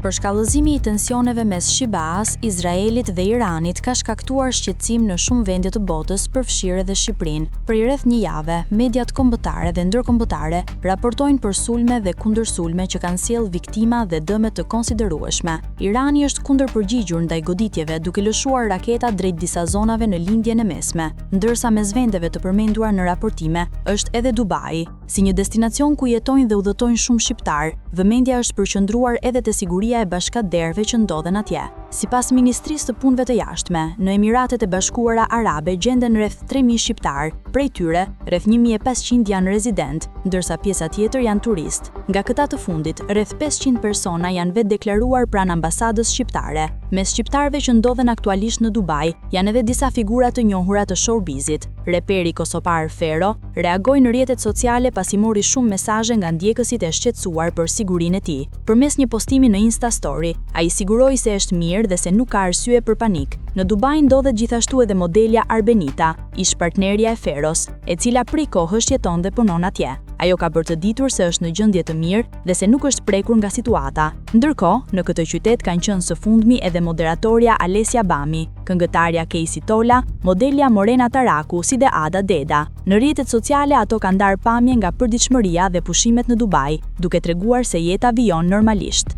Përshkallëzimi i tensioneve mes Shqipërisë, Izraelit dhe Iranit ka shkaktuar shqetësim në shumë vende të botës, përfshirë edhe Shqipërinë. Për rreth një jave, mediat kombëtare dhe ndërkombëtare raportojnë për sulme dhe kundërsulme që kanë sjellë viktima dhe dëme të konsiderueshme. Irani është kundërpërgjigjur ndaj goditjeve duke lëshuar raketa drejt disa zonave në lindjen e mesme, ndërsa mes vendeve të përmenduar në raportime është edhe Dubai, si një destinacion ku jetojnë dhe udhëtojnë shumë shqiptar. Vëmendja është përqendruar edhe te siguria e bashkëderëve që ndodhen atje. Sipas Ministrisë të Punëve të Jashtme, në Emiratet e Bashkuara Arabe gjenden rreth 3000 shqiptar, prej tyre rreth 1500 janë rezident, ndërsa pjesa tjetër janë turist. Nga këta të fundit, rreth 500 persona janë vetë deklaruar pranë ambasadës shqiptare. Mes shqiptarëve që ndodhen aktualisht në Dubai, janë edhe disa figura të njohura të showbizit. Reperi kosopar Fero reagoi në rrjetet sociale pasi mori shumë mesazhe nga ndjekësit e shqetësuar për sigurinë e tij. Përmes një postimi në Insta Story, ai siguroi se është mirë dhe se nuk ka arsye për panik. Në Dubai ndodhet gjithashtu edhe modelja Arbenita, ish partnerja e Feros, e cila prej kohësh jeton dhe punon atje. Ajo ka bërë të ditur se është në gjendje të mirë dhe se nuk është prekur nga situata. Ndërkohë, në këtë qytet kanë qenë së fundmi edhe moderatorja Alesia Bami, këngëtarja Casey Tola, modelja Morena Taraku si dhe Ada Deda. Në rrjetet sociale ato kanë ndarë pamje nga përditshmëria dhe pushimet në Dubai, duke treguar se jeta vijon normalisht.